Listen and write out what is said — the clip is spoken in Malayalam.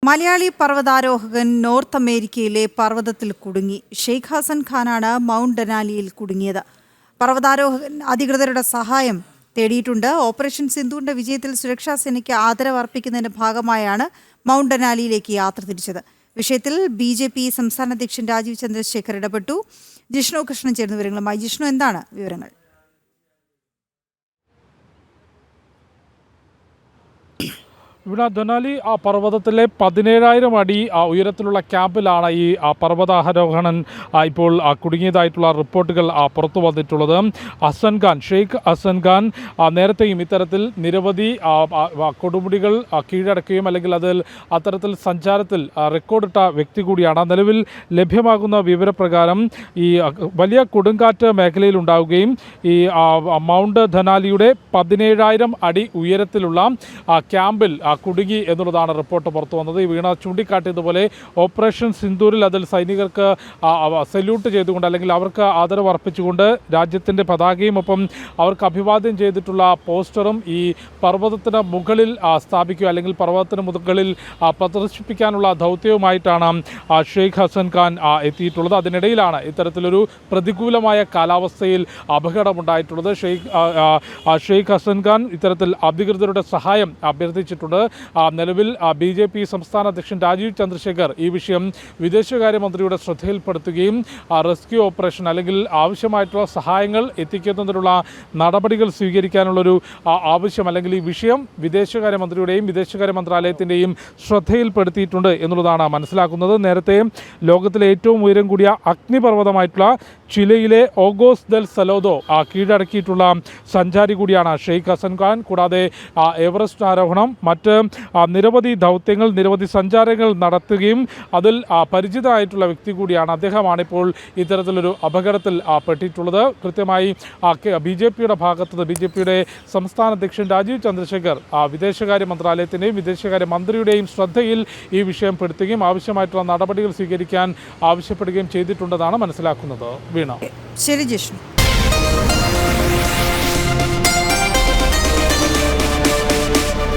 മലയാളി പർവ്വതാരോഹകൻ നോർത്ത് അമേരിക്കയിലെ പർവ്വതത്തിൽ കുടുങ്ങി. ഷെയ്ഖ് ഹസൻ ഖാനാണ് മൗണ്ട് ഡെനാലിയിൽ കുടുങ്ങിയത്. പർവ്വതാരോഹകൻ അധികൃതരുടെ സഹായം തേടിയിട്ടുണ്ട്. ഓപ്പറേഷൻ സിന്ദൂറിന്റെ വിജയത്തിൽ സുരക്ഷാ സേനയ്ക്ക് ആദരവ് അർപ്പിക്കുന്നതിന്റെ ഭാഗമായാണ് മൗണ്ട് ഡെനാലിയിലേക്ക് യാത്ര തിരിച്ചത്. വിഷയത്തിൽ BJP സംസ്ഥാന അധ്യക്ഷൻ രാജീവ് ചന്ദ്രശേഖർ ഇടപെട്ടു. ജിഷ്ണു കൃഷ്ണൻ ചേർന്ന വിവരങ്ങളുമായി. ജിഷ്ണു, എന്താണ് വിവരങ്ങൾ? ഇവിടെ ദനാലി പർവ്വതത്തിലെ 17,000 അടി ഉയരത്തിലുള്ള ക്യാമ്പിലാണ് ഈ പർവ്വതാരോഹണൻ ഇപ്പോൾ കുടുങ്ങിയതായിട്ടുള്ള റിപ്പോർട്ടുകൾ പുറത്തു വന്നിട്ടുള്ളത്. ഹസൻ ഖാൻ, ഷെയ്ഖ് ഹസൻ ഖാൻ നേരത്തെയും ഇത്തരത്തിൽ നിരവധി കൊടുമുടികൾ കീഴടക്കുകയും അല്ലെങ്കിൽ അത്തരത്തിൽ സഞ്ചാരത്തിൽ റെക്കോർഡിട്ട വ്യക്തി കൂടിയാണ്. നിലവിൽ ലഭ്യമാകുന്ന വിവരപ്രകാരം ഈ വലിയ കൊടുങ്കാറ്റ് മേഖലയിൽ ഉണ്ടാവുകയും ഈ മൗണ്ട് ധനാലിയുടെ 17,000 അടി ഉയരത്തിലുള്ള ക്യാമ്പിൽ കുടുങ്ങി എന്നുള്ളതാണ് റിപ്പോർട്ട് പുറത്തു വന്നത്. ഈ വീണ ചൂണ്ടിക്കാട്ടിയതുപോലെ ഓപ്പറേഷൻ സിന്ദൂരിൽ അതിൽ സൈനികർക്ക് സല്യൂട്ട് ചെയ്തുകൊണ്ട് അല്ലെങ്കിൽ അവർക്ക് ആദരവ് അർപ്പിച്ചുകൊണ്ട് രാജ്യത്തിൻ്റെ പതാകയും ഒപ്പം അവർക്ക് അഭിവാദ്യം ചെയ്തിട്ടുള്ള പോസ്റ്ററും ഈ പർവ്വതത്തിന് മുകളിൽ സ്ഥാപിക്കുക അല്ലെങ്കിൽ പർവ്വതത്തിന് മുകളിൽ പ്രദർശിപ്പിക്കാനുള്ള ദൗത്യവുമായിട്ടാണ് ഷെയ്ഖ് ഹസൻ ഖാൻ എത്തിയിട്ടുള്ളത്. അതിനിടയിലാണ് ഇത്തരത്തിലൊരു പ്രതികൂലമായ കാലാവസ്ഥയിൽ അപകടമുണ്ടായിട്ടുള്ളത്. ഷെയ്ഖ് ഹസൻ ഖാൻ ഇത്തരത്തിൽ അധികൃതരുടെ സഹായം അഭ്യർത്ഥിച്ചിട്ടുണ്ട്. നിലവിൽ BJP സംസ്ഥാന അധ്യക്ഷൻ രാജീവ് ചന്ദ്രശേഖർ ഈ വിഷയം വിദേശകാര്യമന്ത്രിയുടെ ശ്രദ്ധയിൽപ്പെടുത്തുകയും റെസ്ക്യൂ ഓപ്പറേഷൻ അല്ലെങ്കിൽ ആവശ്യമായിട്ടുള്ള സഹായങ്ങൾ എത്തിക്കുന്നതിനുള്ള നടപടികൾ സ്വീകരിക്കാനുള്ളൊരു ആവശ്യം അല്ലെങ്കിൽ ഈ വിഷയം വിദേശകാര്യമന്ത്രിയുടെയും വിദേശകാര്യ മന്ത്രാലയത്തിൻ്റെയും ശ്രദ്ധയിൽപ്പെടുത്തിയിട്ടുണ്ട് എന്നുള്ളതാണ് മനസ്സിലാക്കുന്നത്. നേരത്തെ ലോകത്തിലെ ഏറ്റവും ഉയരം കൂടിയ അഗ്നിപർവ്വതമായിട്ടുള്ള ചിലിയിലെ ഓഗോസ് ദെൽ സലോദോ കീഴടക്കിയിട്ടുള്ള സഞ്ചാരി കൂടിയാണ് ഷെയ്ഖ് ഹസൻ ഖാൻ. കൂടാതെ എവറസ്റ്റ് ആരോഹണം, മറ്റ് നിരവധി ദൗത്യങ്ങൾ, നിരവധി സഞ്ചാരങ്ങൾ നടത്തുകയും അതിൽ പരിചിതമായിട്ടുള്ള വ്യക്തി കൂടിയാണ്. അദ്ദേഹമാണിപ്പോൾ ഇത്തരത്തിലൊരു അപകടത്തിൽ പെട്ടിട്ടുള്ളത്. കൃത്യമായി BJPയുടെ ഭാഗത്തുനിന്ന് BJPയുടെ സംസ്ഥാന അധ്യക്ഷൻ രാജീവ് ചന്ദ്രശേഖർ വിദേശകാര്യ മന്ത്രാലയത്തിൻ്റെയും വിദേശകാര്യ മന്ത്രിയുടെയും ശ്രദ്ധയിൽ ഈ വിഷയം പെടുത്തുകയും ആവശ്യമായിട്ടുള്ള നടപടികൾ സ്വീകരിക്കാൻ ആവശ്യപ്പെടുകയും ചെയ്തിട്ടുണ്ടെന്നാണ് മനസ്സിലാക്കുന്നത്. വീണ. ശരി ജിഷ്ണു.